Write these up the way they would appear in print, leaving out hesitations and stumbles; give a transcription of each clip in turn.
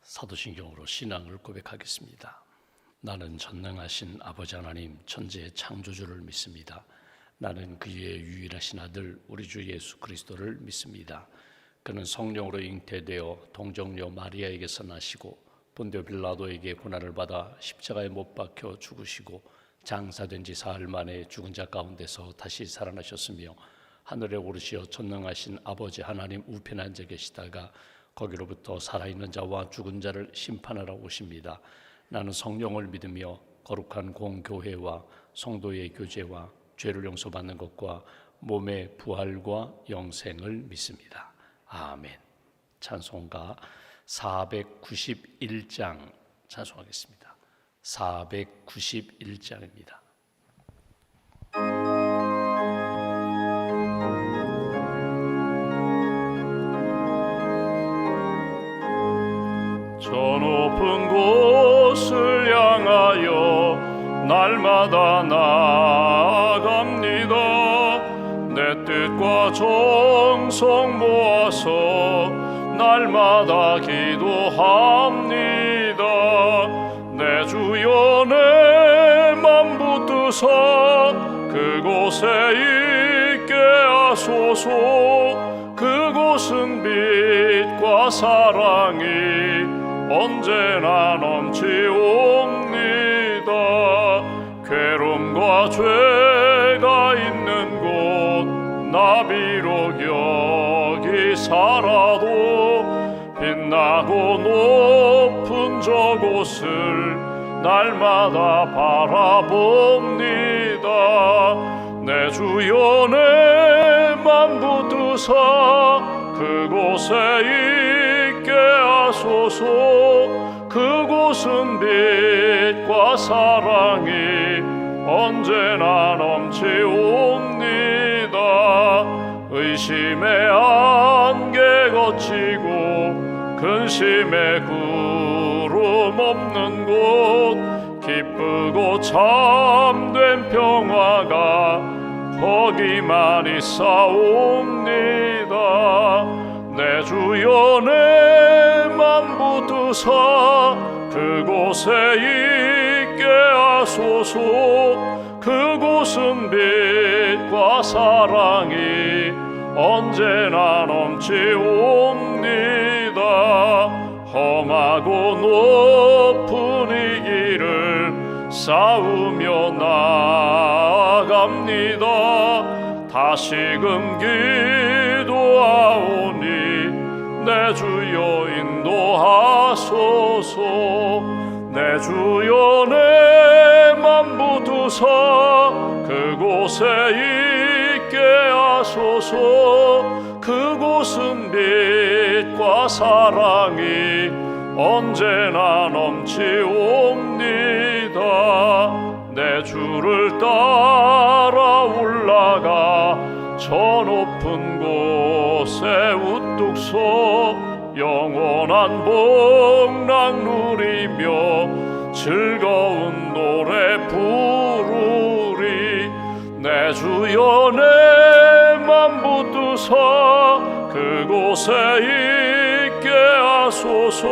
사도신경으로 신앙을 고백하겠습니다. 나는 전능하신 아버지 하나님 천지의 창조주를 믿습니다. 나는 그의 유일하신 아들 우리 주 예수 그리스도를 믿습니다. 그는 성령으로 잉태되어 동정녀 마리아에게서 나시고 본디오 빌라도에게 고난을 받아 십자가에 못 박혀 죽으시고 장사된 지 사흘 만에 죽은 자 가운데서 다시 살아나셨으며 하늘에 오르시어 전능하신 아버지 하나님 우편에 앉아 계시다가 거기로부터 살아있는 자와 죽은 자를 심판하러 오십니다. 나는 성령을 믿으며 거룩한 공교회와 성도의 교제와 죄를 용서받는 것과 몸의 부활과 영생을 믿습니다. 아멘. 찬송가 491장 찬송하겠습니다. 491장입니다. 저 높은 곳을 향하여 날마다 나아갑니다. 내 뜻과 정성 모아서 날마다 기도합니다. 내 주여 내 맘 붙드사 그곳에 있게 하소서. 그곳은 빛과 사랑이 언제나 넘치옵니다. 괴로움과 죄가 있는 곳 나 비록 여기 살아도 빛나고 높은 저곳을 날마다 바라봅니다. 내 주여 내 맘 붙드사 그곳에 있게 하소서. 그곳은 빛과 사랑이 언제나 넘치옵니다. 의심의 안개 거치고 근심의 구름 없는 곳 기쁘고 참된 평화가 거기만 있사옵니다. 내 주여 내 맘 붙드사 그곳에 있게 하소서. 그곳은 빛과 사랑이 언제나 넘치옵니다. 험하고 높은 이 길을 싸우며 나아갑니다. 다시금 기도하오니 내 주여 인도하소서. 내 주여 내 맘 붙드사 그곳에 있게 하소서. 그곳은 빛과 사랑이 언제나 넘치옵니다. 내 주를 따라 올라가 저 높은 곳에 우뚝 서 영원한 복락 누리며 즐거운 노래 부르리. 내 주여 내 맘 붙드사 그곳에 있게 하소서.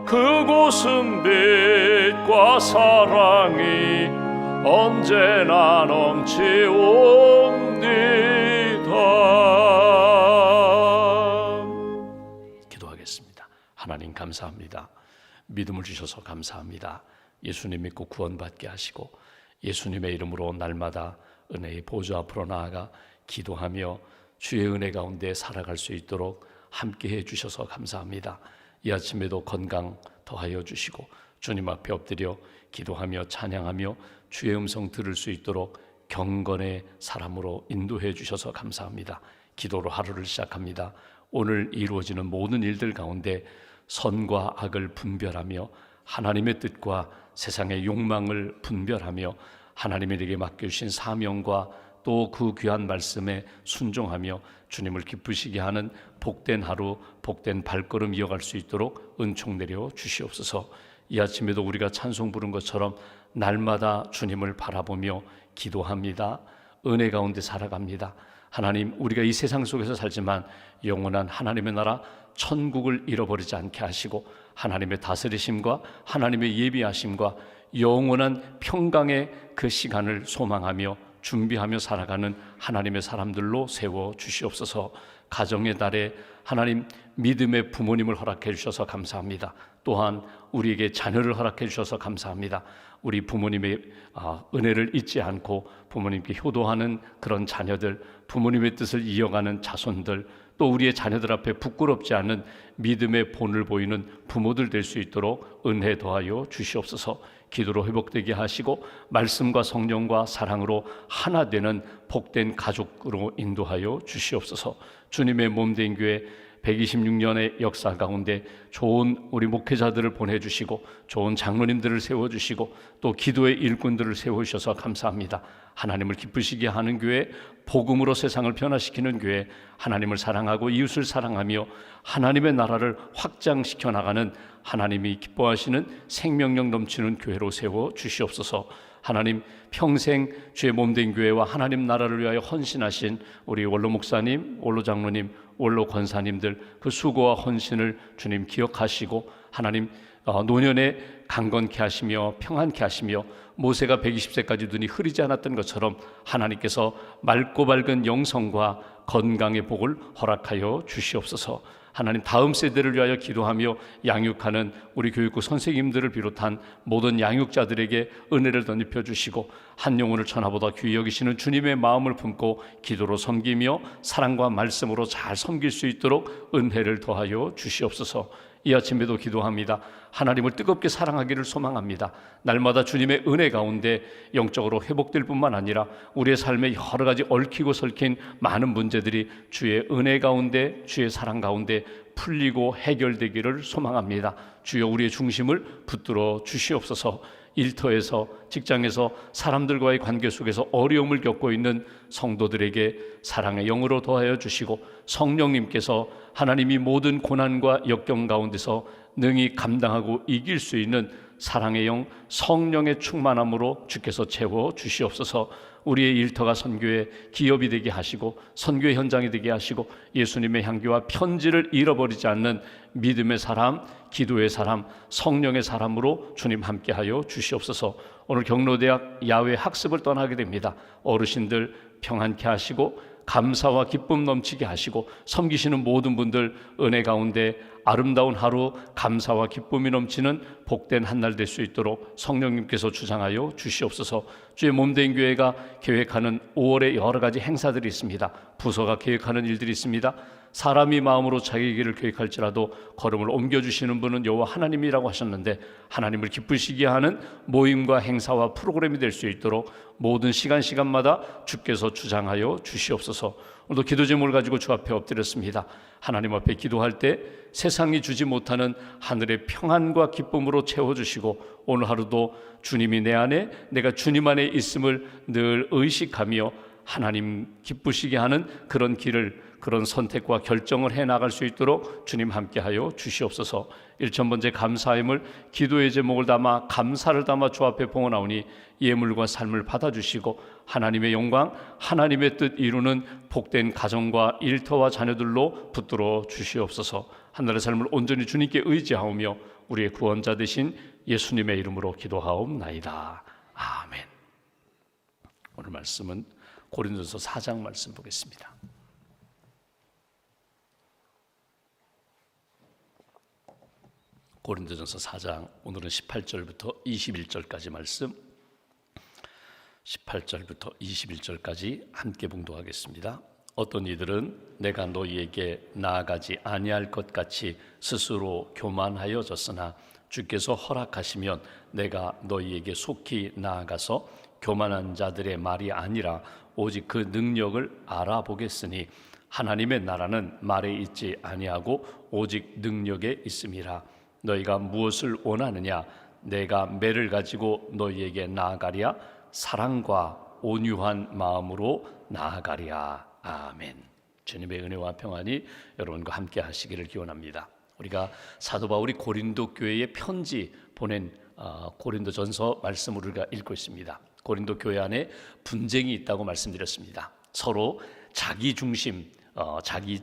그곳은 빛과 사랑이 언제나 넘치옵니다. 기도하겠습니다. 하나님 감사합니다. 믿음을 주셔서 감사합니다. 예수님 믿고 구원받게 하시고 예수님의 이름으로 날마다 은혜의 보좌 앞으로 나아가 기도하며 주의 은혜 가운데 살아갈 수 있도록 함께해 주셔서 감사합니다. 이 아침에도 건강 더하여 주시고 주님 앞에 엎드려 기도하며 찬양하며 주의 음성 들을 수 있도록 경건의 사람으로 인도해 주셔서 감사합니다. 기도로 하루를 시작합니다. 오늘 이루어지는 모든 일들 가운데 선과 악을 분별하며 하나님의 뜻과 세상의 욕망을 분별하며 하나님이 내게 맡겨주신 사명과 또 그 귀한 말씀에 순종하며 주님을 기쁘시게 하는 복된 하루, 복된 발걸음 이어갈 수 있도록 은총 내려 주시옵소서. 이 아침에도 우리가 찬송 부른 것처럼 날마다 주님을 바라보며 기도합니다. 은혜 가운데 살아갑니다. 하나님, 우리가 이 세상 속에서 살지만 영원한 하나님의 나라 천국을 잃어버리지 않게 하시고 하나님의 다스리심과 하나님의 예비하심과 영원한 평강의 그 시간을 소망하며 준비하며 살아가는 하나님의 사람들로 세워 주시옵소서. 가정의 달에 하나님 믿음의 부모님을 허락해 주셔서 감사합니다. 또한 우리에게 자녀를 허락해 주셔서 감사합니다. 우리 부모님의 은혜를 잊지 않고 부모님께 효도하는 그런 자녀들, 부모님의 뜻을 이어가는 자손들, 또 우리의 자녀들 앞에 부끄럽지 않은 믿음의 본을 보이는 부모들 될 수 있도록 은혜 더하여 주시옵소서. 기도로 회복되게 하시고 말씀과 성령과 사랑으로 하나 되는 복된 가족으로 인도하여 주시옵소서. 주님의 몸된 교회 126년의 역사 가운데 좋은 우리 목회자들을 보내주시고 좋은 장로님들을 세워주시고 또 기도의 일꾼들을 세우셔서 감사합니다. 하나님을 기쁘시게 하는 교회, 복음으로 세상을 변화시키는 교회, 하나님을 사랑하고 이웃을 사랑하며 하나님의 나라를 확장시켜 나가는 하나님이 기뻐하시는 생명력 넘치는 교회로 세워 주시옵소서. 하나님, 평생 주의 몸된 교회와 하나님 나라를 위하여 헌신하신 우리 원로 목사님, 원로 장로님, 원로 권사님들 그 수고와 헌신을 주님 기억하시고 하나님 노년에 강건케 하시며 평안케 하시며 모세가 120세까지 눈이 흐리지 않았던 것처럼 하나님께서 맑고 밝은 영성과 건강의 복을 허락하여 주시옵소서. 하나님, 다음 세대를 위하여 기도하며 양육하는 우리 교육부 선생님들을 비롯한 모든 양육자들에게 은혜를 덧입혀 주시고 한 영혼을 천하보다 귀히 여기시는 주님의 마음을 품고 기도로 섬기며 사랑과 말씀으로 잘 섬길 수 있도록 은혜를 더하여 주시옵소서. 이 아침에도 기도합니다. 하나님을 뜨겁게 사랑하기를 소망합니다. 날마다 주님의 은혜 가운데 영적으로 회복될 뿐만 아니라 우리의 삶에 여러 가지 얽히고 설킨 많은 문제들이 주의 은혜 가운데, 주의 사랑 가운데 풀리고 해결되기를 소망합니다. 주여, 우리의 중심을 붙들어 주시옵소서. 일터에서, 직장에서 사람들과의 관계 속에서 어려움을 겪고 있는 성도들에게 사랑의 영으로 더하여 주시고 성령님께서 하나님이 모든 고난과 역경 가운데서 능히 감당하고 이길 수 있는 사랑의 영, 성령의 충만함으로 주께서 채워 주시옵소서. 우리의 일터가 선교의 기업이 되게 하시고 선교의 현장이 되게 하시고 예수님의 향기와 편지를 잃어버리지 않는 믿음의 사람, 기도의 사람, 성령의 사람으로 주님 함께하여 주시옵소서. 오늘 경로대학 야외 학습을 떠나게 됩니다. 어르신들 평안케 하시고 감사와 기쁨 넘치게 하시고 섬기시는 모든 분들 은혜 가운데 아름다운 하루, 감사와 기쁨이 넘치는 복된 한 날 될 수 있도록 성령님께서 주장하여 주시옵소서. 주의 몸된 교회가 계획하는 5월에 여러 가지 행사들이 있습니다. 부서가 계획하는 일들이 있습니다. 사람이 마음으로 자기 길을 계획할지라도 걸음을 옮겨주시는 분은 여호와 하나님이라고 하셨는데 하나님을 기쁘시게 하는 모임과 행사와 프로그램이 될 수 있도록 모든 시간마다 주께서 주장하여 주시옵소서. 오늘도 기도 제목을 가지고 주 앞에 엎드렸습니다. 하나님 앞에 기도할 때 세상이 주지 못하는 하늘의 평안과 기쁨으로 채워주시고 오늘 하루도 주님이 내 안에, 내가 주님 안에 있음을 늘 의식하며 하나님 기쁘시게 하는 그런 길을, 그런 선택과 결정을 해나갈 수 있도록 주님 함께하여 주시옵소서. 1000번째 감사함을 기도의 제목을 담아 감사를 담아 주 앞에 봉헌하오니 예물과 삶을 받아주시고 하나님의 영광, 하나님의 뜻 이루는 복된 가정과 일터와 자녀들로 붙들어 주시옵소서. 한날의 삶을 온전히 주님께 의지하오며 우리의 구원자 되신 예수님의 이름으로 기도하옵나이다. 아멘. 오늘 말씀은 고린도서 4장 말씀 보겠습니다. 고린도전서 4장 오늘은 18절부터 21절까지 말씀, 18절부터 21절까지 함께 봉독하겠습니다. 어떤 이들은 내가 너희에게 나아가지 아니할 것 같이 스스로 교만하여졌으나 주께서 허락하시면 내가 너희에게 속히 나아가서 교만한 자들의 말이 아니라 오직 그 능력을 알아보겠으니 하나님의 나라는 말에 있지 아니하고 오직 능력에 있음이라. 너희가 무엇을 원하느냐? 내가 매를 가지고 너희에게 나아가랴. 사랑과 온유한 마음으로 나아가랴. 아멘. 주님의 은혜와 평안이 여러분과 함께 하시기를 기원합니다. 우리가 사도 바울이 고린도 교회에 편지 보낸 고린도전서 말씀을 우리가 읽고 있습니다. 고린도 교회 안에 분쟁이 있다고 말씀드렸습니다. 서로 자기 중심, 자기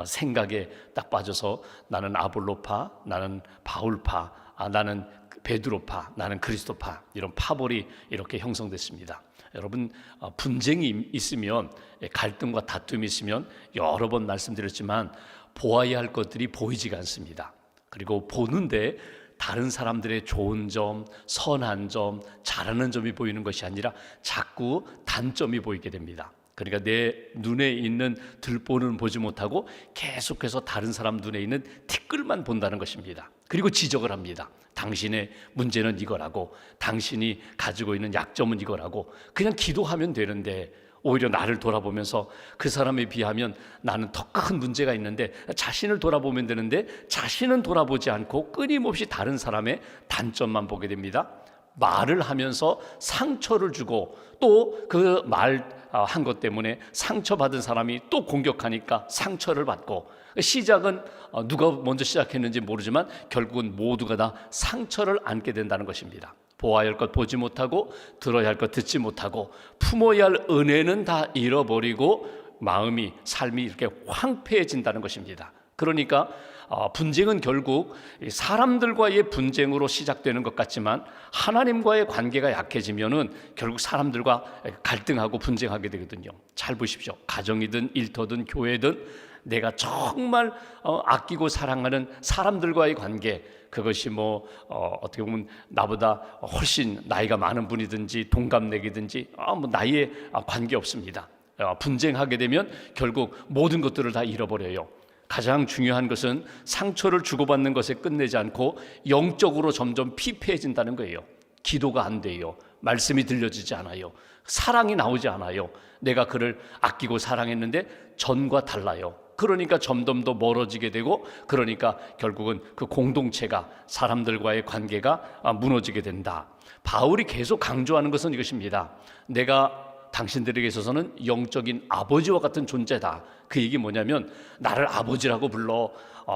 생각에 딱 빠져서 나는 아볼로파, 나는 바울파, 나는 베드로파, 나는 그리스도파, 이런 파벌이 이렇게 형성됐습니다. 여러분, 분쟁이 있으면, 갈등과 다툼이 있으면 여러 번 말씀드렸지만 보아야 할 것들이 보이지가 않습니다. 그리고 보는데 다른 사람들의 좋은 점, 선한 점, 잘하는 점이 보이는 것이 아니라 자꾸 단점이 보이게 됩니다. 그러니까 내 눈에 있는 들보는 보지 못하고 계속해서 다른 사람 눈에 있는 티끌만 본다는 것입니다. 그리고 지적을 합니다. 당신의 문제는 이거라고, 당신이 가지고 있는 약점은 이거라고. 그냥 기도하면 되는데 오히려 나를 돌아보면서 그 사람에 비하면 나는 더 큰 문제가 있는데 자신을 돌아보면 되는데 자신은 돌아보지 않고 끊임없이 다른 사람의 단점만 보게 됩니다. 말을 하면서 상처를 주고 또 그 말한 것 때문에 상처받은 사람이 또 공격하니까 상처를 받고, 시작은 누가 먼저 시작했는지 모르지만 결국은 모두가 다 상처를 안게 된다는 것입니다. 보아야 할 것 보지 못하고 들어야 할 것 듣지 못하고 품어야 할 은혜는 다 잃어버리고 마음이, 삶이 이렇게 황폐해진다는 것입니다. 그러니까 분쟁은 결국 사람들과의 분쟁으로 시작되는 것 같지만 하나님과의 관계가 약해지면은 결국 사람들과 갈등하고 분쟁하게 되거든요. 잘 보십시오. 가정이든 일터든 교회든 내가 정말 아끼고 사랑하는 사람들과의 관계, 그것이 어떻게 보면 나보다 훨씬 나이가 많은 분이든지 동갑내기든지 나이에 관계없습니다. 분쟁하게 되면 결국 모든 것들을 다 잃어버려요. 가장 중요한 것은 상처를 주고받는 것에 끝내지 않고 영적으로 점점 피폐해진다는 거예요. 기도가 안 돼요. 말씀이 들려지지 않아요. 사랑이 나오지 않아요. 내가 그를 아끼고 사랑했는데 전과 달라요. 그러니까 점점 더 멀어지게 되고, 그러니까 결국은 그 공동체가, 사람들과의 관계가 무너지게 된다. 바울이 계속 강조하는 것은 이것입니다. 내가 당신들에게 있어서는 영적인 아버지와 같은 존재다. 그 얘기 뭐냐면 나를 아버지라고 불러,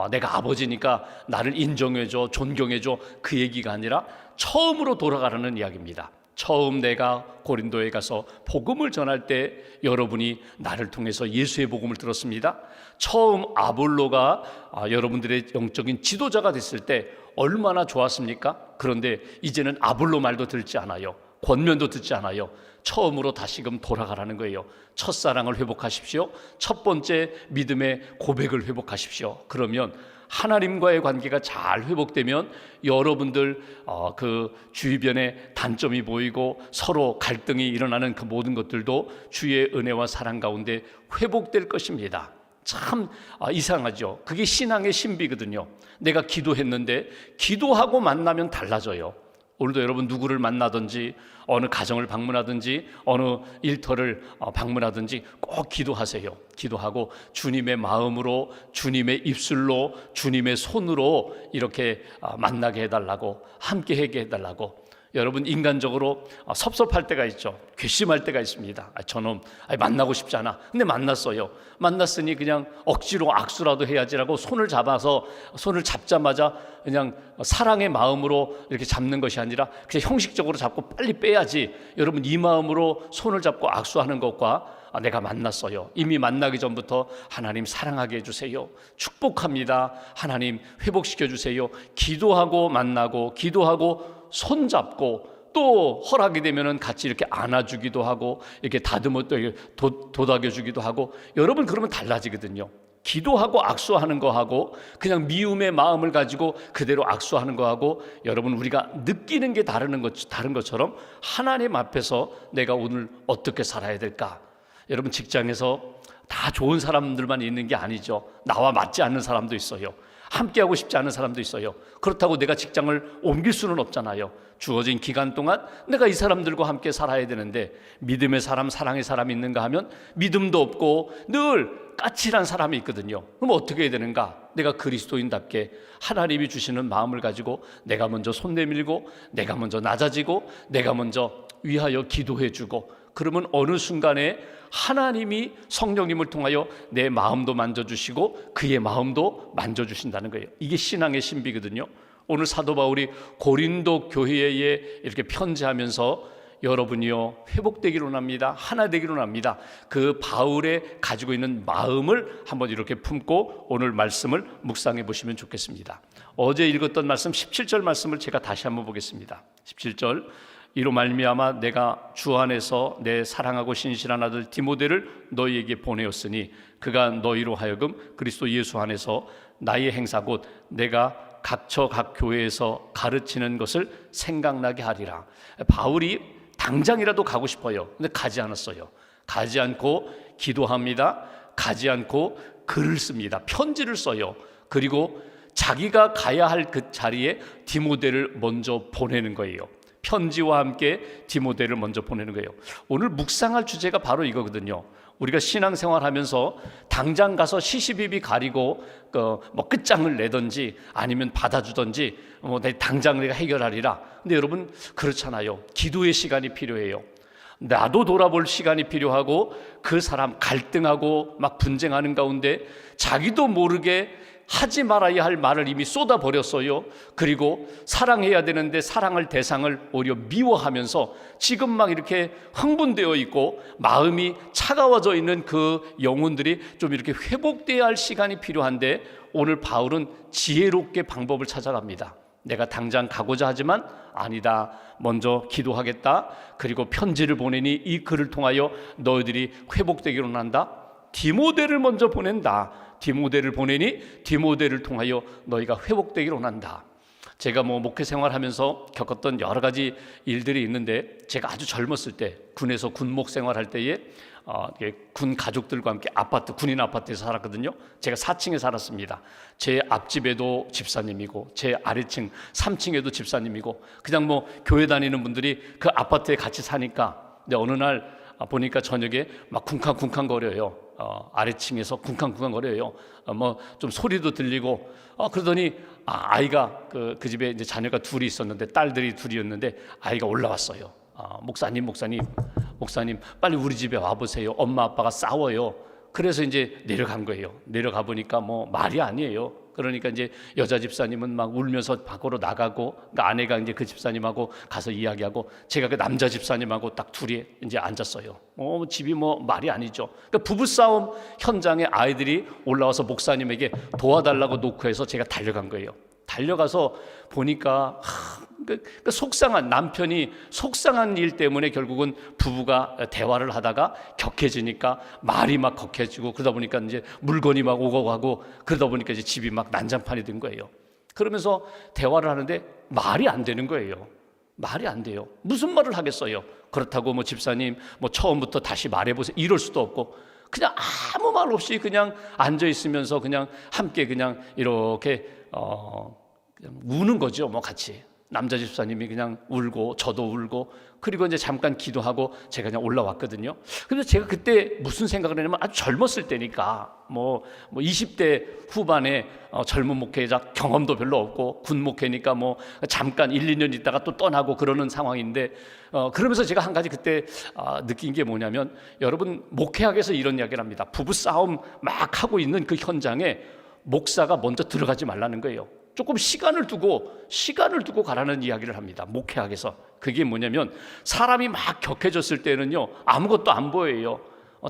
내가 아버지니까 나를 인정해줘, 존경해줘, 그 얘기가 아니라 처음으로 돌아가라는 이야기입니다. 처음 내가 고린도에 가서 복음을 전할 때 여러분이 나를 통해서 예수의 복음을 들었습니다. 처음 아볼로가 여러분들의 영적인 지도자가 됐을 때 얼마나 좋았습니까? 그런데 이제는 아볼로 말도 듣지 않아요. 권면도 듣지 않아요. 처음으로 다시금 돌아가라는 거예요. 첫사랑을 회복하십시오. 첫 번째 믿음의 고백을 회복하십시오. 그러면 하나님과의 관계가 잘 회복되면 여러분들 그 주변에 단점이 보이고 서로 갈등이 일어나는 그 모든 것들도 주의 은혜와 사랑 가운데 회복될 것입니다. 참 이상하죠. 그게 신앙의 신비거든요. 내가 기도했는데 기도하고 만나면 달라져요. 오늘도 여러분 누구를 만나든지 어느 가정을 방문하든지 어느 일터를 방문하든지 꼭 기도하세요. 기도하고 주님의 마음으로, 주님의 입술로, 주님의 손으로 이렇게 만나게 해달라고, 함께 하게 해달라고. 여러분 인간적으로 섭섭할 때가 있죠. 괘씸할 때가 있습니다. 저놈 만나고 싶지 않아. 근데 만났어요. 만났으니 그냥 억지로 악수라도 해야지라고 손을 잡자마자 그냥 사랑의 마음으로 이렇게 잡는 것이 아니라 그냥 형식적으로 잡고 빨리 빼야지. 여러분 이 마음으로 손을 잡고 악수하는 것과 내가 만났어요. 이미 만나기 전부터 하나님 사랑하게 해주세요. 축복합니다. 하나님 회복시켜 주세요. 기도하고 만나고, 기도하고 손잡고, 또 허락이 되면은 같이 이렇게 안아주기도 하고, 이렇게 다듬어 또 도닥여주기도 하고. 여러분 그러면 달라지거든요. 기도하고 악수하는 거하고 그냥 미움의 마음을 가지고 그대로 악수하는 거하고, 여러분 우리가 느끼는 게 다른 것처럼 하나님 앞에서 내가 오늘 어떻게 살아야 될까? 여러분 직장에서 다 좋은 사람들만 있는 게 아니죠. 나와 맞지 않는 사람도 있어요. 함께하고 싶지 않은 사람도 있어요. 그렇다고 내가 직장을 옮길 수는 없잖아요. 주어진 기간 동안 내가 이 사람들과 함께 살아야 되는데, 믿음의 사람, 사랑의 사람이 있는가 하면 믿음도 없고 늘 까칠한 사람이 있거든요. 그럼 어떻게 해야 되는가? 내가 그리스도인답게 하나님이 주시는 마음을 가지고 내가 먼저 손 내밀고, 내가 먼저 낮아지고, 내가 먼저 위하여 기도해주고, 그러면 어느 순간에 하나님이 성령님을 통하여 내 마음도 만져주시고 그의 마음도 만져주신다는 거예요. 이게 신앙의 신비거든요. 오늘 사도 바울이 고린도 교회에 이렇게 편지하면서 여러분이요 회복되기로 납니다, 하나 되기로 납니다, 그 바울의 가지고 있는 마음을 한번 이렇게 품고 오늘 말씀을 묵상해 보시면 좋겠습니다. 어제 읽었던 말씀 17절 말씀을 제가 다시 한번 보겠습니다. 17절, 이로 말미암아 내가 주 안에서 내 사랑하고 신실한 아들 디모데를 너희에게 보내었으니 그가 너희로 하여금 그리스도 예수 안에서 나의 행사 곧 내가 각처 각 교회에서 가르치는 것을 생각나게 하리라. 바울이 당장이라도 가고 싶어요. 근데 가지 않았어요. 가지 않고 기도합니다. 가지 않고 글을 씁니다. 편지를 써요. 그리고 자기가 가야 할 그 자리에 디모데를 먼저 보내는 거예요. 편지와 함께 디모데를 먼저 보내는 거예요. 오늘 묵상할 주제가 바로 이거거든요. 우리가 신앙생활하면서 당장 가서 시시비비 가리고 뭐 끝장을 내든지 아니면 받아주든지 당장 내가 해결하리라. 근데 여러분 그렇잖아요. 기도의 시간이 필요해요. 나도 돌아볼 시간이 필요하고, 그 사람 갈등하고 막 분쟁하는 가운데 자기도 모르게 하지 말아야 할 말을 이미 쏟아버렸어요. 그리고 사랑해야 되는데 사랑할 대상을 오히려 미워하면서 지금 막 이렇게 흥분되어 있고 마음이 차가워져 있는 그 영혼들이 좀 이렇게 회복돼야 할 시간이 필요한데, 오늘 바울은 지혜롭게 방법을 찾아갑니다. 내가 당장 가고자 하지만 아니다, 먼저 기도하겠다. 그리고 편지를 보내니 이 글을 통하여 너희들이 회복되기로 한다. 디모데를 먼저 보낸다. 디모데를 보내니 디모데를 통하여 너희가 회복되기로 한다. 제가 목회 생활하면서 겪었던 여러 가지 일들이 있는데, 제가 아주 젊었을 때 군에서 군목 생활할 때에 군 가족들과 함께 군인 아파트에서 살았거든요. 제가 4층에 살았습니다. 제 앞집에도 집사님이고 제 아래층 3층에도 집사님이고, 그냥 교회 다니는 분들이 그 아파트에 같이 사니까, 근데 어느 날 보니까 저녁에 막 쿵쾅쿵쾅 거려요. 아래층에서 쿵쾅쿵쾅 거려요. 좀 소리도 들리고, 그러더니 아이가 그 집에 이제 자녀가 둘이 있었는데, 딸들이 둘이었는데 아이가 올라왔어요. 목사님 빨리 우리 집에 와보세요. 엄마 아빠가 싸워요. 그래서 이제 내려간 거예요. 내려가 보니까 말이 아니에요. 그러니까 이제 여자 집사님은 막 울면서 밖으로 나가고, 그러니까 아내가 이제 그 집사님하고 가서 이야기하고, 제가 그 남자 집사님하고 딱 둘이 이제 앉았어요. 집이 말이 아니죠. 그러니까 부부싸움 현장에 아이들이 올라와서 목사님에게 도와달라고 노크해서 제가 달려간 거예요. 달려가서 보니까 그 속상한 남편이 속상한 일 때문에 결국은 부부가 대화를 하다가 격해지니까 말이 막 격해지고, 그러다 보니까 이제 물건이 막 오고 가고, 그러다 보니까 이제 집이 막 난장판이 된 거예요. 그러면서 대화를 하는데 말이 안 되는 거예요. 말이 안 돼요. 무슨 말을 하겠어요. 그렇다고 집사님 처음부터 다시 말해보세요 이럴 수도 없고, 그냥 아무 말 없이 그냥 앉아 있으면서 그냥 함께 그냥 이렇게 그냥 우는 거죠. 같이 남자 집사님이 그냥 울고 저도 울고, 그리고 이제 잠깐 기도하고 제가 그냥 올라왔거든요. 그래서 제가 그때 무슨 생각을 했냐면, 아주 젊었을 때니까 20대 후반에 젊은 목회자 경험도 별로 없고, 군 목회니까 잠깐 1, 2년 있다가 또 떠나고 그러는 상황인데, 그러면서 제가 한 가지 그때 느낀 게 뭐냐면, 여러분 목회학에서 이런 이야기를 합니다. 부부싸움 막 하고 있는 그 현장에 목사가 먼저 들어가지 말라는 거예요. 조금 시간을 두고 가라는 이야기를 합니다. 목회학에서. 그게 뭐냐면, 사람이 막 격해졌을 때는요 아무것도 안 보여요.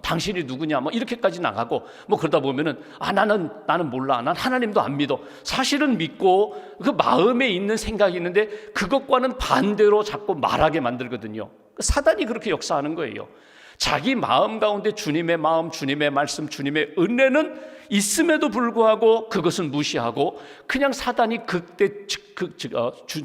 당신이 누구냐 이렇게까지 나가고, 그러다 보면은 나는 몰라, 난 하나님도 안 믿어. 사실은 믿고 그 마음에 있는 생각이 있는데 그것과는 반대로 자꾸 말하게 만들거든요. 사단이 그렇게 역사하는 거예요. 자기 마음 가운데 주님의 마음, 주님의 말씀, 주님의 은혜는 있음에도 불구하고 그것은 무시하고 그냥 사단이 그때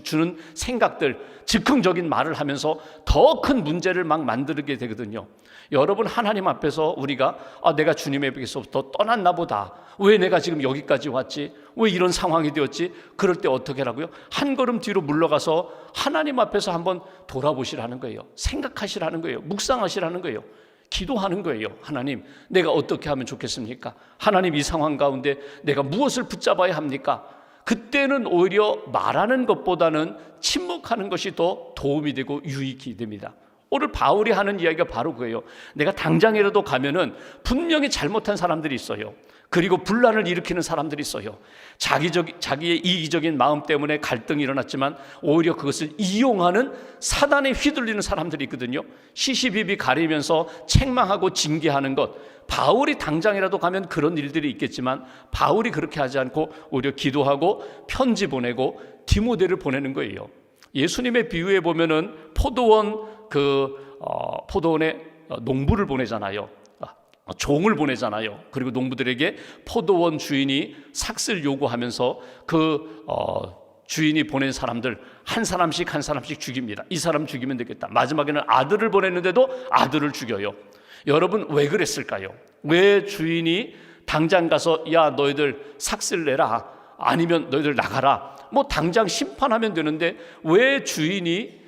주는 생각들, 즉흥적인 말을 하면서 더 큰 문제를 막 만들게 되거든요. 여러분, 하나님 앞에서 우리가 내가 주님에게서부터 떠났나 보다, 왜 내가 지금 여기까지 왔지, 왜 이런 상황이 되었지, 그럴 때 어떻게 하라고요? 한 걸음 뒤로 물러가서 하나님 앞에서 한번 돌아보시라는 거예요. 생각하시라는 거예요. 묵상하시라는 거예요. 기도하는 거예요. 하나님, 내가 어떻게 하면 좋겠습니까? 하나님, 이 상황 가운데 내가 무엇을 붙잡아야 합니까? 그때는 오히려 말하는 것보다는 침묵하는 것이 더 도움이 되고 유익이 됩니다. 오늘 바울이 하는 이야기가 바로 그거예요. 내가 당장이라도 가면은 분명히 잘못한 사람들이 있어요. 그리고 분란을 일으키는 사람들이 있어요. 자기의 이기적인 마음 때문에 갈등이 일어났지만 오히려 그것을 이용하는 사단에 휘둘리는 사람들이 있거든요. 시시비비 가리면서 책망하고 징계하는 것, 바울이 당장이라도 가면 그런 일들이 있겠지만 바울이 그렇게 하지 않고 오히려 기도하고 편지 보내고 디모데를 보내는 거예요. 예수님의 비유에 보면은 포도원에 농부를 보내잖아요. 종을 보내잖아요. 그리고 농부들에게 포도원 주인이 삭슬 요구하면서 주인이 보낸 사람들 한 사람씩 죽입니다. 이 사람 죽이면 되겠다. 마지막에는 아들을 보냈는데도 아들을 죽여요. 여러분, 왜 그랬을까요? 왜 주인이 당장 가서 야, 너희들 삭슬 내라, 아니면 너희들 나가라, 뭐 당장 심판하면 되는데 왜 주인이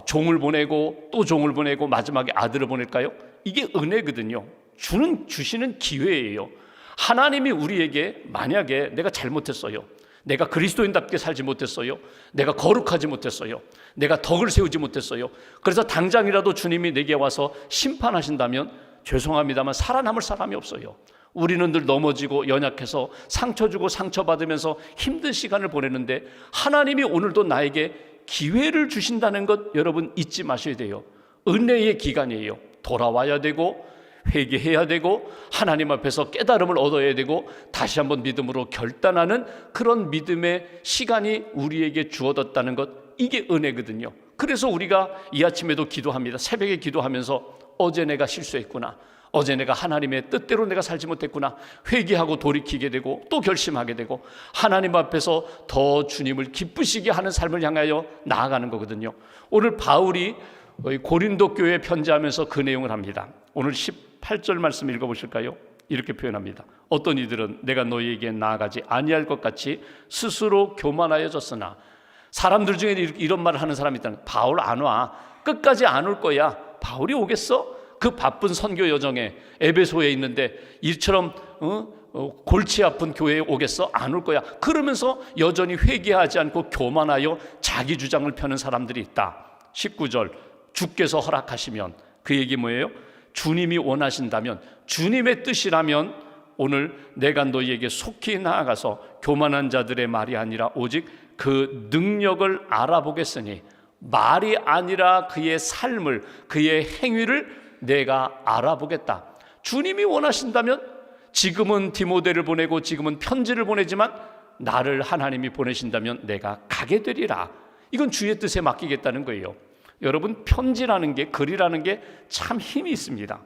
종을 보내고 또 종을 보내고 마지막에 아들을 보낼까요? 이게 은혜거든요. 주시는 기회예요. 하나님이 우리에게 만약에 내가 잘못했어요, 내가 그리스도인답게 살지 못했어요, 내가 거룩하지 못했어요, 내가 덕을 세우지 못했어요, 그래서 당장이라도 주님이 내게 와서 심판하신다면 죄송합니다만 살아남을 사람이 없어요. 우리는 늘 넘어지고 연약해서 상처 주고 상처받으면서 힘든 시간을 보내는데 하나님이 오늘도 나에게 기회를 주신다는 것 여러분 잊지 마셔야 돼요. 은혜의 기간이에요. 돌아와야 되고 회개해야 되고 하나님 앞에서 깨달음을 얻어야 되고 다시 한번 믿음으로 결단하는 그런 믿음의 시간이 우리에게 주어졌다는 것, 이게 은혜거든요. 그래서 우리가 이 아침에도 기도합니다. 새벽에 기도하면서 어제 내가 실수했구나, 어제 내가 하나님의 뜻대로 내가 살지 못했구나, 회개하고 돌이키게 되고 또 결심하게 되고 하나님 앞에서 더 주님을 기쁘시게 하는 삶을 향하여 나아가는 거거든요. 오늘 바울이 고린도 교회에 편지하면서 그 내용을 합니다. 오늘 18절 말씀 읽어보실까요? 이렇게 표현합니다. 어떤 이들은 내가 너희에게 나아가지 아니할 것 같이 스스로 교만하여졌으나, 사람들 중에 이런 말을 하는 사람이 있다는, 바울 안 와, 끝까지 안 올 거야. 바울이 오겠어? 그 바쁜 선교 여정에 에베소에 있는데 이처럼 골치 아픈 교회에 오겠어? 안 올 거야. 그러면서 여전히 회개하지 않고 교만하여 자기 주장을 펴는 사람들이 있다. 19절, 주께서 허락하시면, 그 얘기 뭐예요? 주님이 원하신다면, 주님의 뜻이라면 오늘 내가 너희에게 속히 나아가서 교만한 자들의 말이 아니라 오직 그 능력을 알아보겠으니, 말이 아니라 그의 삶을, 그의 행위를 내가 알아보겠다. 주님이 원하신다면 지금은 디모데를 보내고 지금은 편지를 보내지만 나를 하나님이 보내신다면 내가 가게 되리라. 이건 주의 뜻에 맡기겠다는 거예요. 여러분, 편지라는 게, 글이라는 게 참 힘이 있습니다.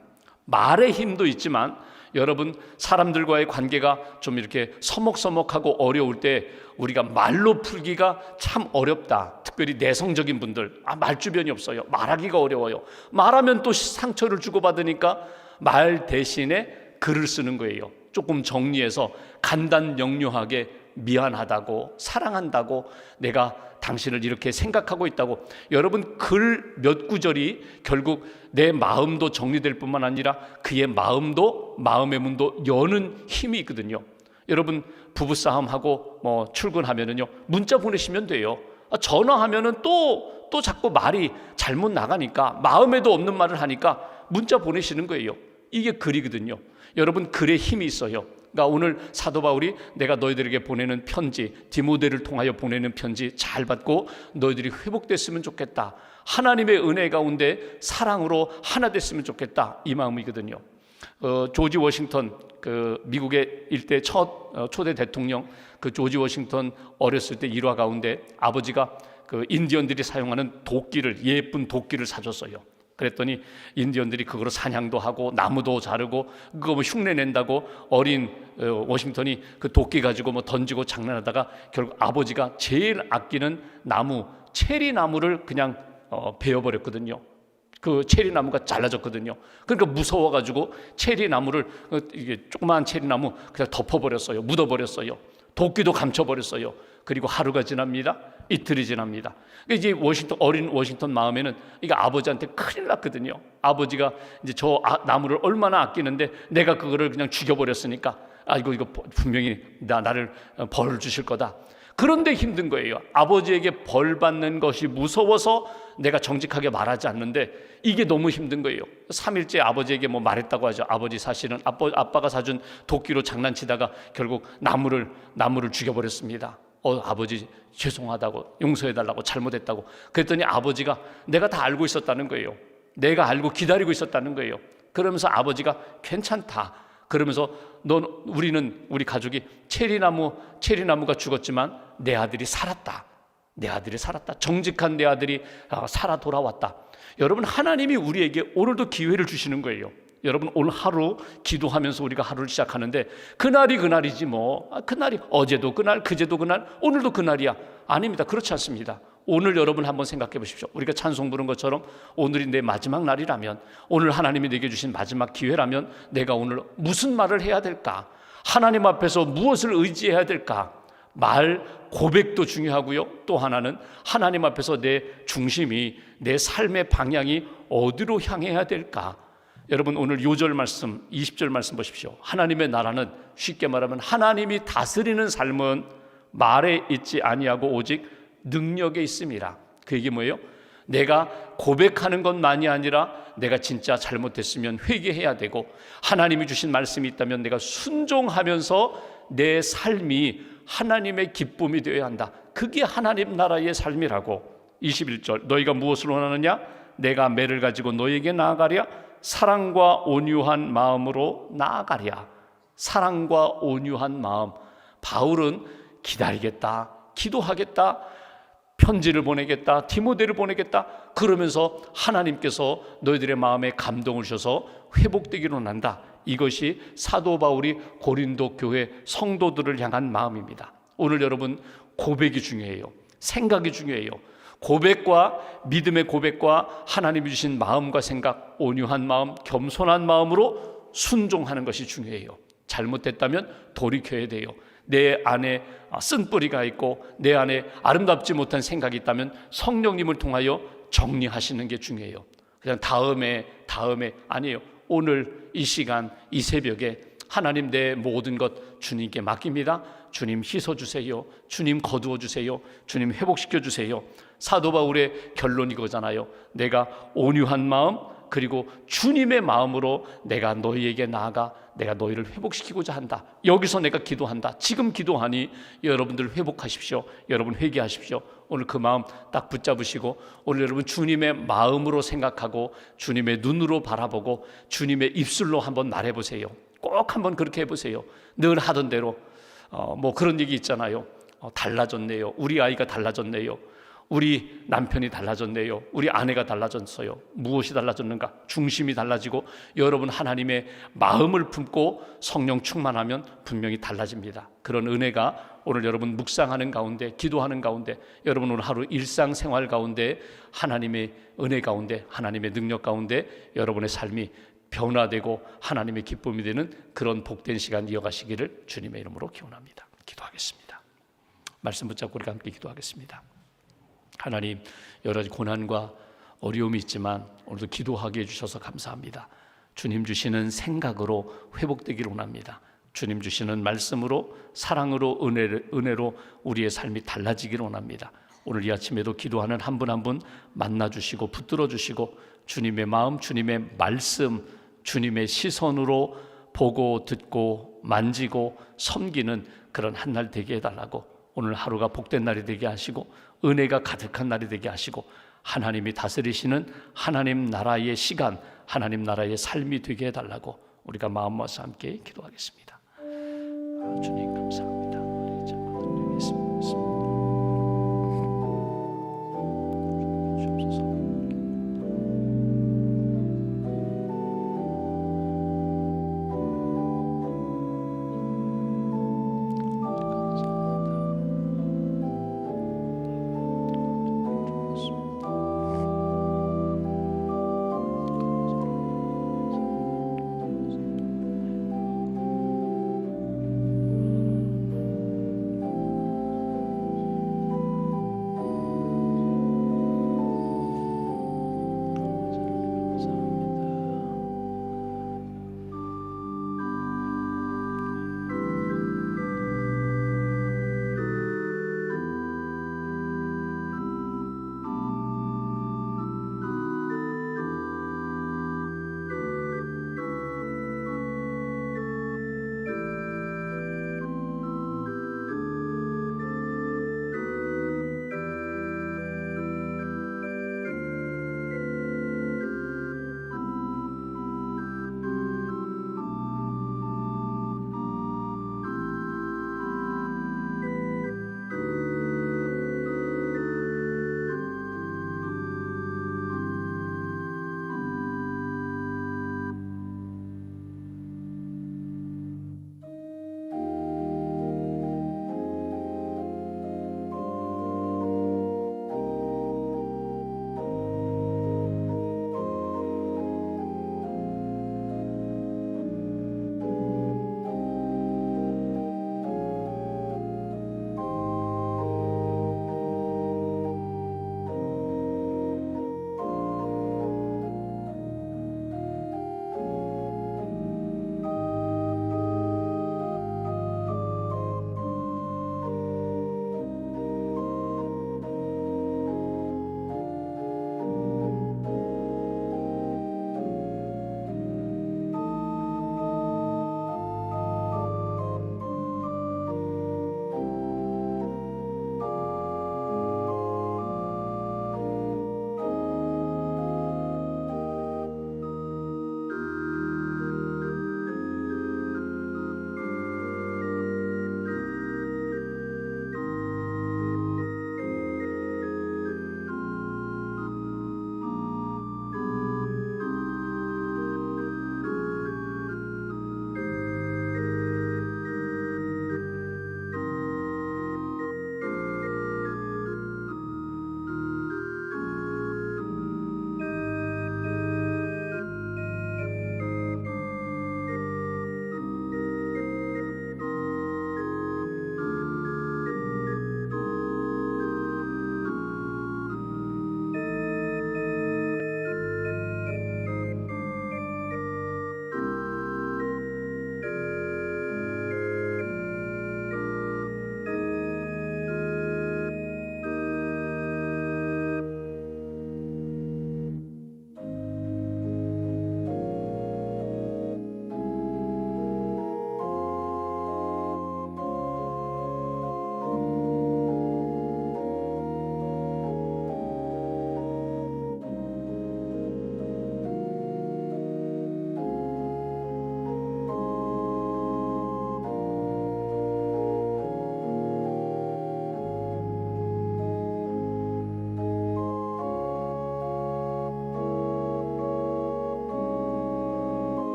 말의 힘도 있지만 여러분, 사람들과의 관계가 좀 이렇게 서먹서먹하고 어려울 때 우리가 말로 풀기가 참 어렵다. 특별히 내성적인 분들, 말 주변이 없어요, 말하기가 어려워요. 말하면 또 상처를 주고받으니까 말 대신에 글을 쓰는 거예요. 조금 정리해서 간단명료하게 미안하다고, 사랑한다고, 내가 당신을 이렇게 생각하고 있다고. 여러분, 글 몇 구절이 결국 내 마음도 정리될 뿐만 아니라 그의 마음의 문도 여는 힘이 있거든요. 여러분, 부부싸움하고 출근하면은요, 문자 보내시면 돼요. 전화하면은 또 자꾸 말이 잘못 나가니까, 마음에도 없는 말을 하니까 문자 보내시는 거예요. 이게 글이거든요. 여러분, 글에 힘이 있어요. 그러니까 오늘 사도 바울이 내가 너희들에게 보내는 편지, 디모데를 통하여 보내는 편지 잘 받고 너희들이 회복됐으면 좋겠다, 하나님의 은혜 가운데 사랑으로 하나 됐으면 좋겠다, 이 마음이거든요. 조지 워싱턴, 미국의 일대 첫 초대 대통령, 조지 워싱턴 어렸을 때 일화 가운데 아버지가 인디언들이 사용하는 도끼를, 예쁜 도끼를 사줬어요. 그랬더니 인디언들이 그거로 사냥도 하고 나무도 자르고 그거 뭐 흉내 낸다고 어린 워싱턴이 그 도끼 가지고 뭐 던지고 장난하다가 결국 아버지가 제일 아끼는 나무 체리 나무를 그냥 베어버렸거든요. 그 체리 나무가 잘라졌거든요. 그러니까 무서워가지고 체리 나무를 이게 조그마한 체리 나무 그냥 덮어버렸어요. 묻어버렸어요. 도끼도 감춰버렸어요. 그리고 하루가 지납니다. 이틀이 지납니다. 이제 어린 워싱턴 마음에는 이게 아버지한테 큰일 났거든요. 아버지가 이제 저 나무를 얼마나 아끼는데 내가 그거를 그냥 죽여버렸으니까 이거 분명히 나를 벌 주실 거다. 그런데 힘든 거예요. 아버지에게 벌 받는 것이 무서워서 내가 정직하게 말하지 않는데 이게 너무 힘든 거예요. 3일째 아버지에게 뭐 말했다고 하죠. 아버지 사실은 아빠가 사준 도끼로 장난치다가 결국 나무를 죽여버렸습니다. 아버지 죄송하다고, 용서해달라고, 잘못했다고. 그랬더니 아버지가 내가 다 알고 있었다는 거예요. 내가 알고 기다리고 있었다는 거예요. 그러면서 아버지가 괜찮다 그러면서 우리 가족이 체리나무가 죽었지만 내 아들이 살았다. 정직한 내 아들이 살아 돌아왔다. 여러분, 하나님이 우리에게 오늘도 기회를 주시는 거예요. 여러분, 오늘 하루 기도하면서 우리가 하루를 시작하는데 그날이 그날이지 뭐. 그날이 어제도 그날, 그제도 그날, 오늘도 그날이야. 아닙니다. 그렇지 않습니다. 오늘 여러분 한번 생각해 보십시오. 우리가 찬송 부른 것처럼 오늘이 내 마지막 날이라면, 오늘 하나님이 내게 주신 마지막 기회라면 내가 오늘 무슨 말을 해야 될까? 하나님 앞에서 무엇을 의지해야 될까? 말 고백도 중요하고요. 또 하나는 하나님 앞에서 내 중심이, 내 삶의 방향이 어디로 향해야 될까? 여러분, 오늘 요절 말씀 20절 말씀 보십시오. 하나님의 나라는, 쉽게 말하면 하나님이 다스리는 삶은 말에 있지 아니하고 오직 능력에 있습니다. 그 얘기 뭐예요? 내가 고백하는 것만이 아니라 내가 진짜 잘못했으면 회개해야 되고, 하나님이 주신 말씀이 있다면 내가 순종하면서 내 삶이 하나님의 기쁨이 되어야 한다. 그게 하나님 나라의 삶이라고. 21절, 너희가 무엇을 원하느냐? 내가 매를 가지고 너희에게 나아가랴. 사랑과 온유한 마음으로 나아가랴. 사랑과 온유한 마음. 바울은 기다리겠다, 기도하겠다, 편지를 보내겠다, 디모데를 보내겠다, 그러면서 하나님께서 너희들의 마음에 감동을 주셔서 회복되기로 원한다. 이것이 사도 바울이 고린도 교회 성도들을 향한 마음입니다. 오늘 여러분, 고백이 중요해요. 생각이 중요해요. 고백과 믿음의 고백과 하나님이 주신 마음과 생각, 온유한 마음, 겸손한 마음으로 순종하는 것이 중요해요. 잘못됐다면 돌이켜야 돼요. 내 안에 쓴뿌리가 있고 내 안에 아름답지 못한 생각이 있다면 성령님을 통하여 정리하시는 게 중요해요. 그냥 다음에 아니에요. 오늘 이 시간, 이 새벽에 하나님, 내 모든 것 주님께 맡깁니다. 주님 씻어주세요. 주님 거두어주세요. 주님 회복시켜주세요. 사도 바울의 결론이 그거잖아요. 내가 온유한 마음, 그리고 주님의 마음으로 내가 너희에게 나아가 내가 너희를 회복시키고자 한다. 여기서 내가 기도한다. 지금 기도하니 여러분들 회복하십시오. 여러분 회개하십시오. 오늘 그 마음 딱 붙잡으시고, 오늘 여러분 주님의 마음으로 생각하고 주님의 눈으로 바라보고 주님의 입술로 한번 말해보세요. 꼭 한번 그렇게 해보세요. 늘 하던 대로 뭐 그런 얘기 있잖아요. 달라졌네요. 우리 아이가 달라졌네요. 우리 남편이 달라졌네요. 우리 아내가 달라졌어요. 무엇이 달라졌는가? 중심이 달라지고 여러분 하나님의 마음을 품고 성령 충만하면 분명히 달라집니다. 그런 은혜가 오늘 여러분 묵상하는 가운데, 기도하는 가운데, 여러분 오늘 하루 일상생활 가운데 하나님의 은혜 가운데, 하나님의 능력 가운데 여러분의 삶이 변화되고 하나님의 기쁨이 되는 그런 복된 시간 이어가시기를 주님의 이름으로 기원합니다. 기도하겠습니다. 말씀 붙잡고 우리가 함께 기도하겠습니다. 하나님, 여러 가지 고난과 어려움이 있지만 오늘도 기도하게 해주셔서 감사합니다. 주님 주시는 생각으로 회복되기를 원합니다. 주님 주시는 말씀으로, 사랑으로, 은혜로 우리의 삶이 달라지기를 원합니다. 오늘 이 아침에도 기도하는 한 분 한 분 만나주시고 붙들어주시고 주님의 마음, 주님의 말씀, 주님의 시선으로 보고 듣고 만지고 섬기는 그런 한 날 되게 해달라고, 오늘 하루가 복된 날이 되게 하시고 은혜가 가득한 날이 되게 하시고 하나님이 다스리시는 하나님 나라의 시간, 하나님 나라의 삶이 되게 해달라고 우리가 마음 모아서 함께 기도하겠습니다. 주님 감사합니다.